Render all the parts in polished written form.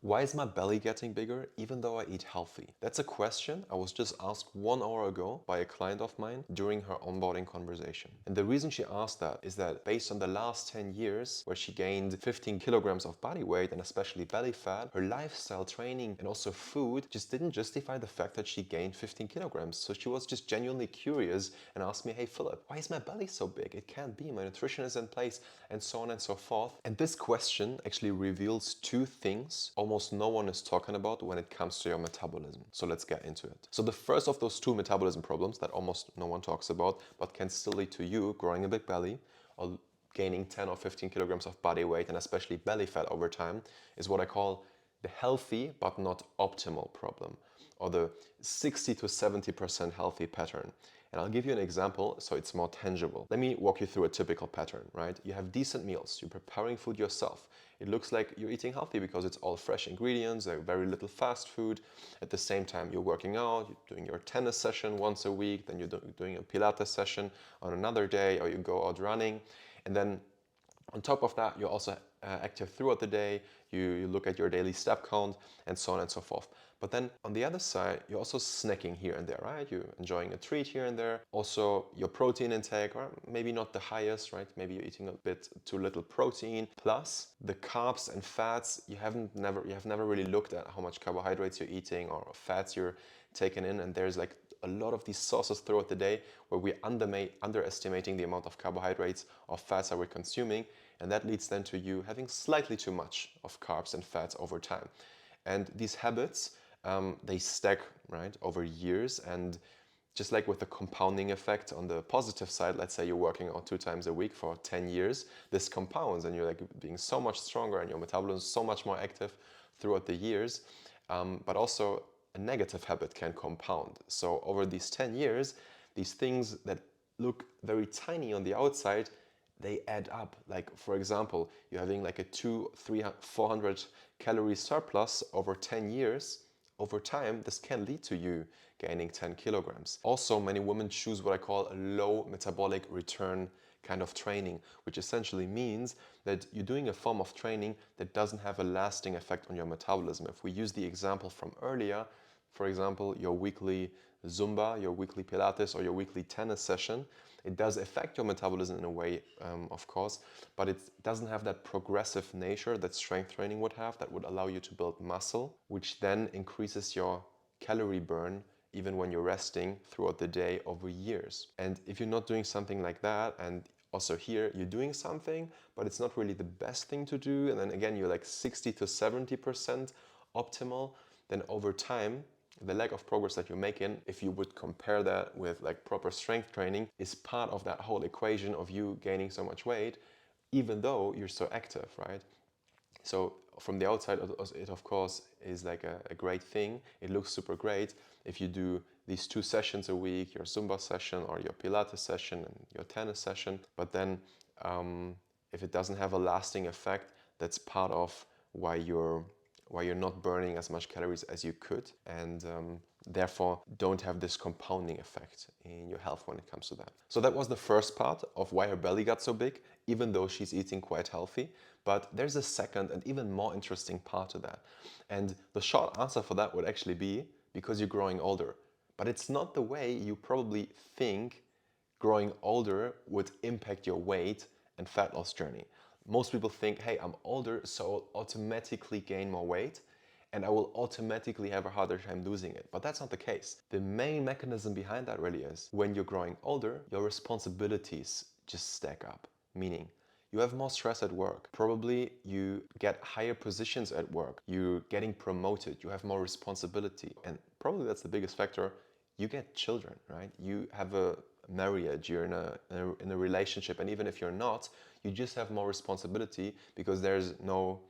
Why is my belly getting bigger even though I eat healthy? That's a question I was just asked 1 hour ago by a client of mine during her onboarding conversation. And the reason she asked that is that based on the last 10 years, where she gained 15 kilograms of body weight and especially belly fat, her lifestyle, training, and also food just didn't justify the fact that she gained 15 kilograms. So she was just genuinely curious and asked me, hey Philip, why is my belly so big? It can't be, my nutrition is in place, and so on and so forth. And this question actually reveals two things almost no one is talking about when it comes to your metabolism. So let's get into it. So the first of those two metabolism problems that almost no one talks about, but can still lead to you growing a big belly or gaining 10 or 15 kilograms of body weight and especially belly fat over time, is what I call the healthy but not optimal problem, or the 60 to 70% healthy pattern. And I'll give you an example so it's more tangible. Let me walk you through a typical pattern, right? You have decent meals, you're preparing food yourself. It looks like you're eating healthy because it's all fresh ingredients, there's very little fast food. At the same time, you're working out, you're doing your tennis session once a week, then you're doing a Pilates session on another day, or you go out running. And then on top of that, you're also active throughout the day, you look at your daily step count, and so on and so forth. But then on the other side, you're also snacking here and there, right? You're enjoying a treat here and there. Also, your protein intake, or maybe not the highest, right? Maybe you're eating a bit too little protein. Plus, the carbs and fats, you have never really looked at how much carbohydrates you're eating or fats you're taking in, and there's like a lot of these sources throughout the day where we're underestimating the amount of carbohydrates or fats that we're consuming, and that leads then to you having slightly too much of carbs and fats over time. And these habits, they stack, right, over years. And just like with the compounding effect on the positive side, let's say you're working out 2 times a week for 10 years, this compounds and you're like being so much stronger and your metabolism is so much more active throughout the years. But also a negative habit can compound. So over these 10 years, these things that look very tiny on the outside, they add up. Like, for example, you're having like a 200, 300, 400 calorie surplus over 10 years. Over time, this can lead to you gaining 10 kilograms. Also, many women choose what I call a low metabolic return kind of training, which essentially means that you're doing a form of training that doesn't have a lasting effect on your metabolism. If we use the example from earlier, for example, your weekly Zumba, your weekly Pilates, or your weekly tennis session, it does affect your metabolism in a way, of course, but it doesn't have that progressive nature that strength training would have, that would allow you to build muscle, which then increases your calorie burn even when you're resting throughout the day over years. And if you're not doing something like that, and also here you're doing something, but it's not really the best thing to do, and then again you're like 60 to 70% optimal, then over time the lack of progress that you're making, if you would compare that with like proper strength training, is part of that whole equation of you gaining so much weight, even though you're so active, right? So from the outside, it of course is like a great thing. It looks super great if you do these 2 sessions a week, your Zumba session or your Pilates session and your tennis session. But then if it doesn't have a lasting effect, that's part of why you're not burning as much calories as you could, and therefore don't have this compounding effect in your health when it comes to that. So that was the first part of why her belly got so big, even though she's eating quite healthy. But there's a second and even more interesting part to that. And the short answer for that would actually be because you're growing older. But it's not the way you probably think growing older would impact your weight and fat loss journey. Most people think, hey, I'm older, so I'll automatically gain more weight and I will automatically have a harder time losing it. But that's not the case. The main mechanism behind that really is when you're growing older, your responsibilities just stack up. Meaning, you have more stress at work. Probably you get higher positions at work. You're getting promoted. You have more responsibility. And probably that's the biggest factor. You get children, right? You have a marriage, you're in a relationship, and even if you're not, you just have more responsibility because there's no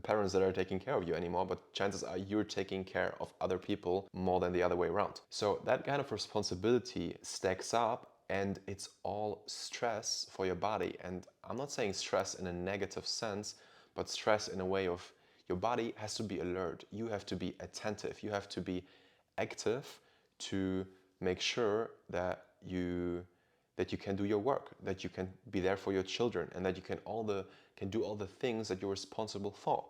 parents that are taking care of you anymore, but chances are you're taking care of other people more than the other way around. So that kind of responsibility stacks up, and it's all stress for your body. And I'm not saying stress in a negative sense, but stress in a way of your body has to be alert. You have to be attentive. You have to be active to make sure that you can do your work, that you can be there for your children, and that you can do all the things that you're responsible for.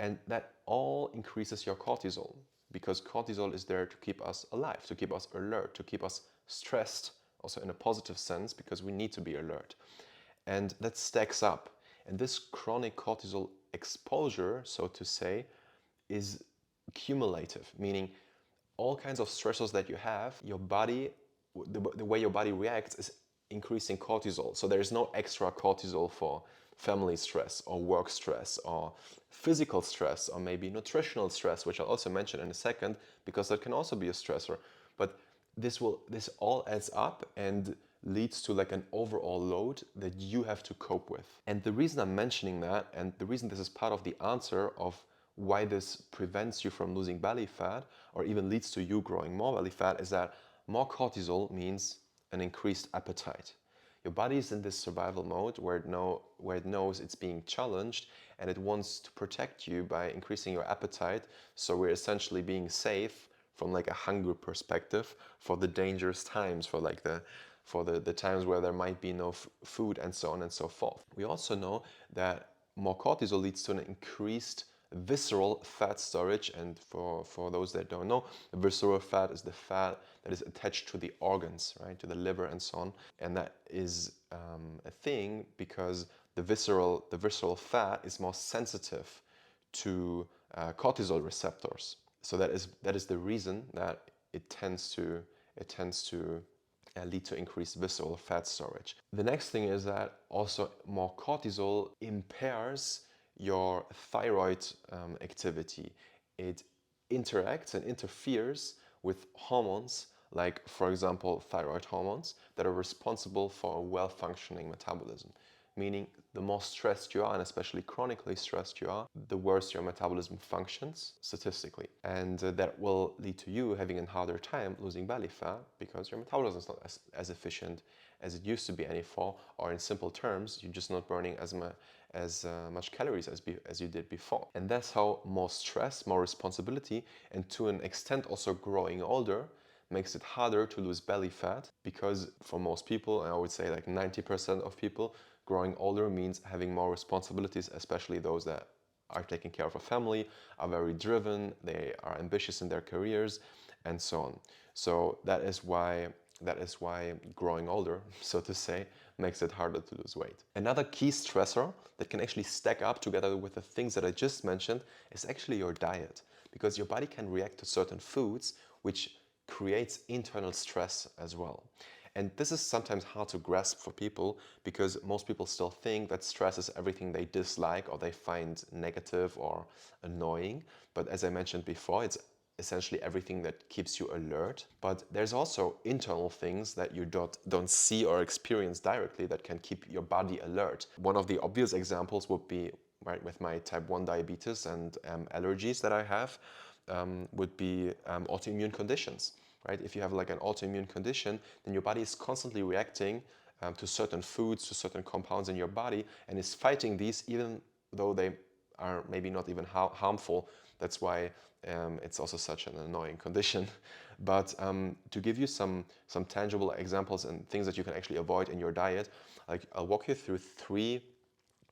And that all increases your cortisol, because cortisol is there to keep us alive, to keep us alert, to keep us stressed, also in a positive sense, because we need to be alert. And that stacks up. And this chronic cortisol exposure, so to say, is cumulative, meaning all kinds of stressors that you have, your body, the way your body reacts is increasing cortisol. So there's no extra cortisol for family stress or work stress or physical stress or maybe nutritional stress, which I'll also mention in a second, because that can also be a stressor. But this all adds up and leads to like an overall load that you have to cope with. And the reason I'm mentioning that, and the reason this is part of the answer of why this prevents you from losing belly fat or even leads to you growing more belly fat, is that more cortisol means an increased appetite. Your body is in this survival mode where it knows it's being challenged, and it wants to protect you by increasing your appetite. So we're essentially being safe from like a hunger perspective for the dangerous times, for the times where there might be no food and so on and so forth. We also know that more cortisol leads to an increased visceral fat storage. And for those that don't know, visceral fat is the fat that is attached to the organs, right, to the liver and so on. And that is a thing because the visceral fat is more sensitive to cortisol receptors. So that is the reason that it tends to lead to increased visceral fat storage. The next thing is that also more cortisol impairs your thyroid activity. It interacts and interferes with hormones like, for example, thyroid hormones that are responsible for a well-functioning metabolism. Meaning the more stressed you are, and especially chronically stressed you are, the worse your metabolism functions statistically. And that will lead to you having a harder time losing belly fat because your metabolism is not as efficient as it used to be anymore, or in simple terms, you're just not burning as much calories as you did before. And that's how more stress, more responsibility, and to an extent also growing older, makes it harder to lose belly fat, because for most people, and I would say like 90% of people, growing older means having more responsibilities, especially those that are taking care of a family, are very driven, they are ambitious in their careers, and so on. So that is why growing older, so to say, makes it harder to lose weight. Another key stressor that can actually stack up together with the things that I just mentioned is actually your diet, because your body can react to certain foods, which creates internal stress as well. And this is sometimes hard to grasp for people because most people still think that stress is everything they dislike or they find negative or annoying. But as I mentioned before, it's essentially everything that keeps you alert. But there's also internal things that you don't see or experience directly that can keep your body alert. One of the obvious examples would be, right, with my type 1 diabetes and allergies that I have, would be autoimmune conditions. Right? If you have like an autoimmune condition, then your body is constantly reacting to certain foods, to certain compounds in your body, and is fighting these even though they are maybe not even harmful. That's why it's also such an annoying condition. But to give you some tangible examples and things that you can actually avoid in your diet, like I'll walk you through 3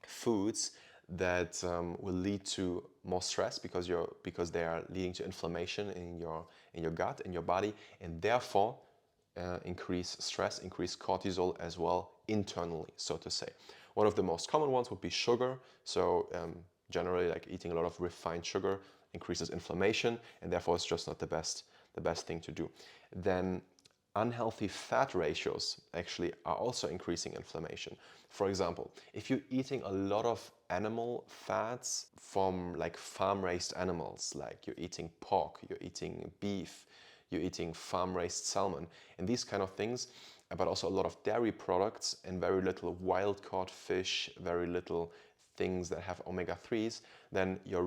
foods that will lead to more stress because they are leading to inflammation in your gut, in your body, and therefore increase stress, increase cortisol as well internally, so to say. One of the most common ones would be sugar. So generally, like eating a lot of refined sugar increases inflammation, and therefore it's just not the best thing to do. Then unhealthy fat ratios actually are also increasing inflammation. For example, if you're eating a lot of animal fats from like farm-raised animals, like you're eating pork, you're eating beef, you're eating farm-raised salmon, and these kind of things, but also a lot of dairy products and very little wild-caught fish, very little things that have omega-3s, then your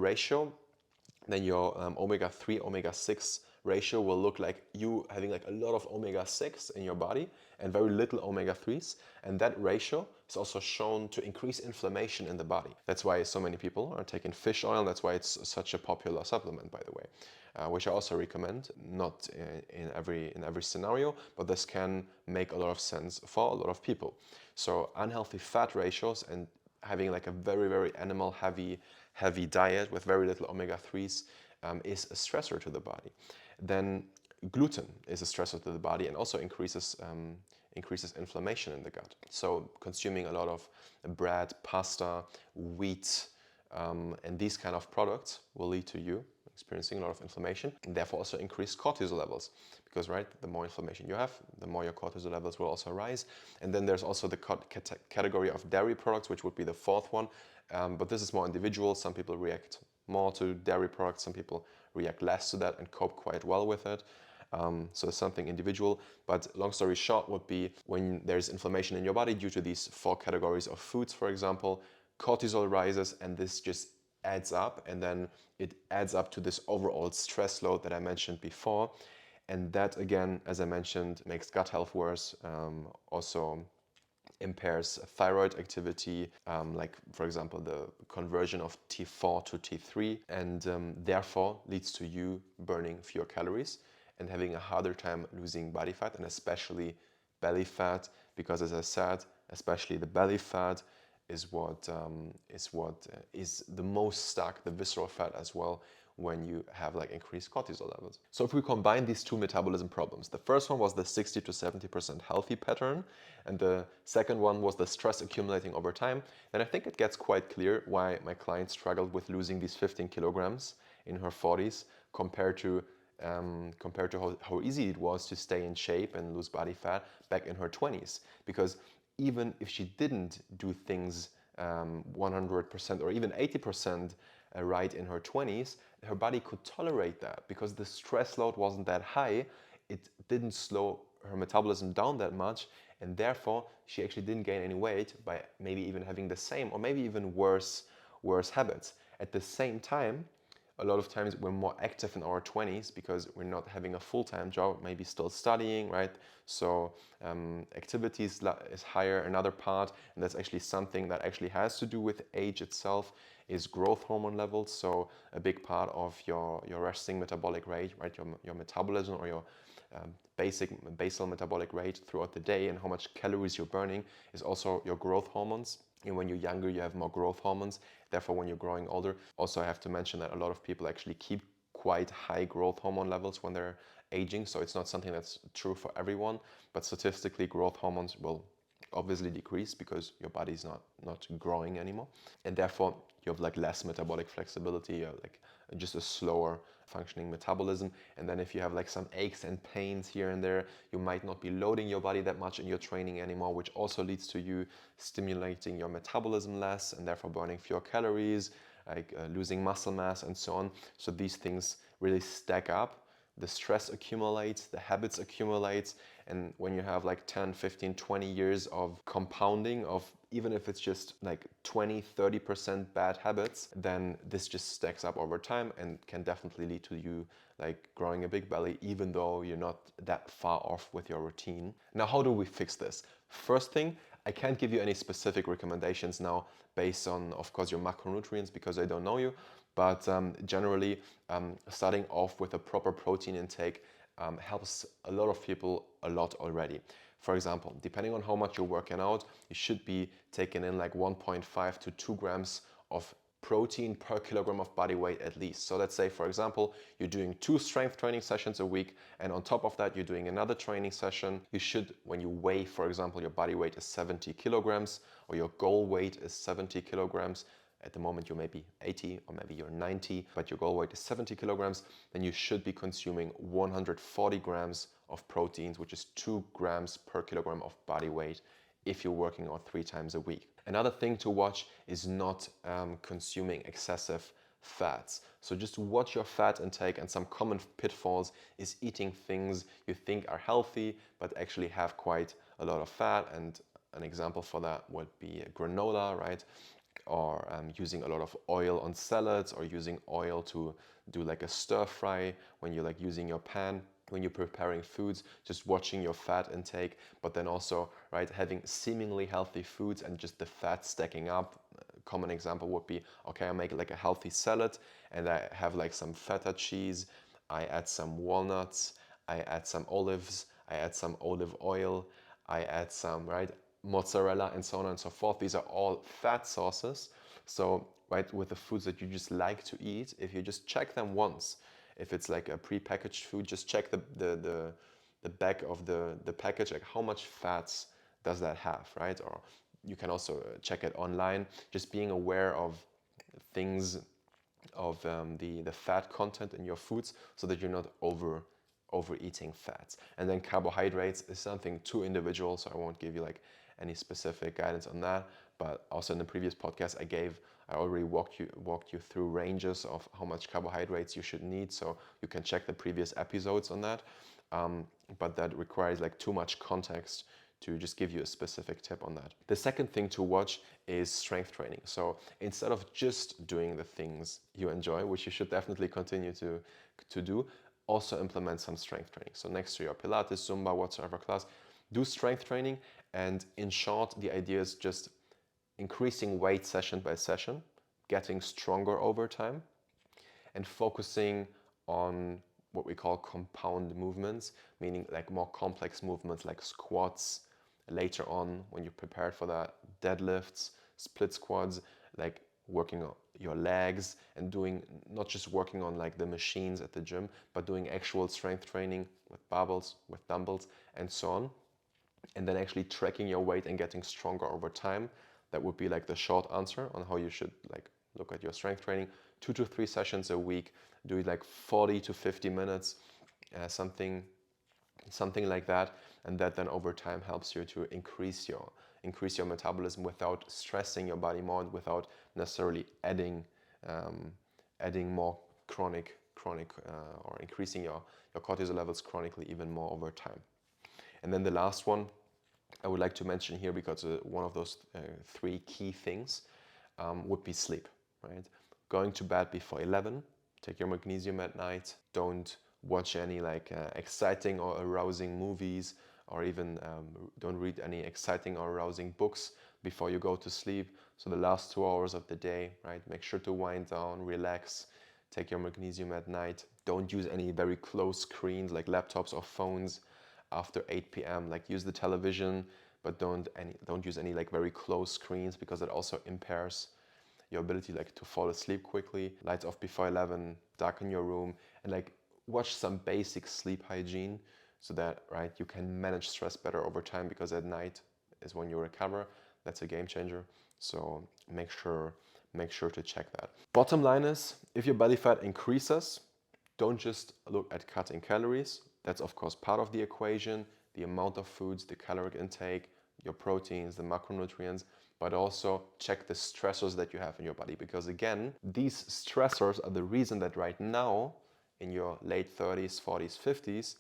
omega-3, omega-6 ratio will look like you having like a lot of omega-6 in your body and very little omega-3s, and that ratio is also shown to increase inflammation in the body. That's why so many people are taking fish oil, and that's why it's such a popular supplement, by the way, which I also recommend, not in every scenario, but this can make a lot of sense for a lot of people. So unhealthy fat ratios and having like a very, very animal heavy heavy diet with very little omega-3s is a stressor to the body. Then gluten is a stressor to the body and also increases inflammation in the gut. So consuming a lot of bread, pasta, wheat, and these kind of products will lead to you experiencing a lot of inflammation and therefore also increased cortisol levels. Because, right, the more inflammation you have, the more your cortisol levels will also rise. And then there's also the category of dairy products, which would be the fourth one. But this is more individual. Some people react more to dairy products. Some people react less to that and cope quite well with it. So it's something individual. But long story short would be when there's inflammation in your body due to these four categories of foods, for example, cortisol rises and this just adds up, and then it adds up to this overall stress load that I mentioned before. And that, again, as I mentioned, makes gut health worse, also impairs thyroid activity, like, for example, the conversion of T4 to T3, and therefore leads to you burning fewer calories and having a harder time losing body fat, and especially belly fat, because, as I said, especially the belly fat is what is the most stuck, the visceral fat as well, when you have like increased cortisol levels. So if we combine these two metabolism problems, the first one was the 60 to 70% healthy pattern, and the second one was the stress accumulating over time, then I think it gets quite clear why my client struggled with losing these 15 kilograms in her 40s compared to how easy it was to stay in shape and lose body fat back in her 20s. Because even if she didn't do things 100% or even 80% right in her 20s, her body could tolerate that because the stress load wasn't that high. It didn't slow her metabolism down that much, and therefore she actually didn't gain any weight by maybe even having the same or maybe even worse habits. At the same time, a lot of times we're more active in our 20s because we're not having a full-time job, maybe still studying, right? So activities is higher. Another part, and that's actually something that actually has to do with age itself, is growth hormone levels. So a big part of your resting metabolic rate, right? Your metabolism or your basal metabolic rate throughout the day and how much calories you're burning is also your growth hormones. And when you're younger, you have more growth hormones. Therefore, when you're growing older, also I have to mention that a lot of people actually keep quite high growth hormone levels when they're aging. So it's not something that's true for everyone, but statistically growth hormones will obviously decrease because your body's not growing anymore. And therefore you have like less metabolic flexibility, or like just a slower functioning metabolism. And then if you have like some aches and pains here and there, you might not be loading your body that much in your training anymore, which also leads to you stimulating your metabolism less and therefore burning fewer calories, like losing muscle mass and so on. So these things really stack up. The stress accumulates, the habits accumulates, and when you have like 10, 15, 20 years of compounding of, even if it's just like 20, 30% bad habits, then this just stacks up over time and can definitely lead to you like growing a big belly, even though you're not that far off with your routine. Now, how do we fix this? First thing, I can't give you any specific recommendations now based on, of course, your macronutrients because I don't know you. But generally, starting off with a proper protein intake helps a lot of people a lot already. For example, depending on how much you're working out, you should be taking in like 1.5 to 2 grams of protein per kilogram of body weight at least. So let's say, for example, you're doing 2 strength training sessions a week, and on top of that, you're doing another training session. You should, when you weigh, for example, your body weight is 70 kilograms or your goal weight is 70 kilograms, at the moment you may be 80 or maybe you're 90, but your goal weight is 70 kilograms, then you should be consuming 140 grams of proteins, which is 2 grams per kilogram of body weight if you're working out 3 times a week. Another thing to watch is not consuming excessive fats. So just watch your fat intake, and some common pitfalls is eating things you think are healthy but actually have quite a lot of fat. And an example for that would be granola, right? Or using a lot of oil on salads, or using oil to do like a stir fry when you're like using your pan when you're preparing foods. Just watching your fat intake, but then also, right, having seemingly healthy foods and just the fat stacking up. A common example would be, okay, I make like a healthy salad and I have like some feta cheese, I add some walnuts, I add some olives, I add some olive oil, I add some, right, mozzarella, and so on and so forth. These are all fat sources. So right, with the foods that you just like to eat, if you just check them once, if it's like a pre-packaged food, just check the back of the package, like how much fats does that have, right? Or you can also check it online, just being aware of things, of the fat content in your foods, so that you're not overeating fats. And then carbohydrates is something too individual, so I won't give you like any specific guidance on that. But also in the previous podcast I already walked you through ranges of how much carbohydrates you should need, so you can check the previous episodes on that. But that requires like too much context to just give you a specific tip on that. The second thing to watch is strength training. So instead of just doing the things you enjoy, which you should definitely continue to do, also implement some strength training. So next to your Pilates, Zumba, whatsoever class, do strength training. And in short, the idea is just increasing weight session by session, getting stronger over time, and focusing on what we call compound movements, meaning like more complex movements like squats. Later on, when you're prepared for that, deadlifts, split squats, like working on your legs and doing, not just working on like the machines at the gym, but doing actual strength training with barbells, with dumbbells, and so on. And then actually tracking your weight and getting stronger over time. That would be like the short answer on how you should like look at your strength training. 2 to 3 sessions a week, do it like 40 to 50 minutes, something like that, and that then over time helps you to increase your metabolism without stressing your body more and without necessarily adding more chronic or increasing your cortisol levels chronically even more over time. And then the last one I would like to mention here, because one of those 3 key things would be sleep, right? Going to bed before 11, take your magnesium at night, don't watch any like exciting or arousing movies, or even don't read any exciting or arousing books before you go to sleep. So the last 2 hours of the day, right? Make sure to wind down, relax, take your magnesium at night. Don't use any very close screens like laptops or phones after 8 p.m. Like use the television, but don't use any like very close screens, because it also impairs your ability like to fall asleep quickly. Lights off before 11, darken your room, and like watch some basic sleep hygiene, so that, right, you can manage stress better over time, because at night is when you recover. That's a game changer. So make sure to check that. Bottom line is, if your belly fat increases, don't just look at cutting calories. That's of course part of the equation, the amount of foods, the caloric intake, your proteins, the macronutrients, but also check the stressors that you have in your body. Because again, these stressors are the reason that right now, in your late 30s, 40s, 50s,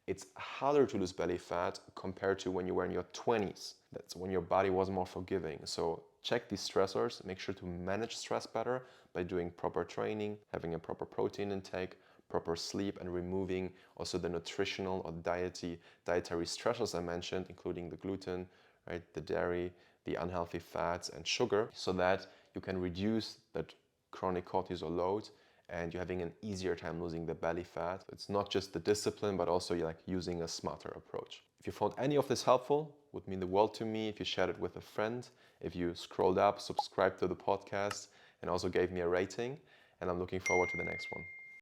it's harder to lose belly fat compared to when you were in your 20s. That's when your body was more forgiving. So check these stressors, make sure to manage stress better by doing proper training, having a proper protein intake, proper sleep, and removing also the nutritional or dietary stressors I mentioned, including the gluten, right, the dairy, the unhealthy fats and sugar, so that you can reduce that chronic cortisol load and you're having an easier time losing the belly fat. It's not just the discipline, but also you're like using a smarter approach. If you found any of this helpful, it would mean the world to me if you shared it with a friend, if you scrolled up, subscribed to the podcast, and also gave me a rating. And I'm looking forward to the next one.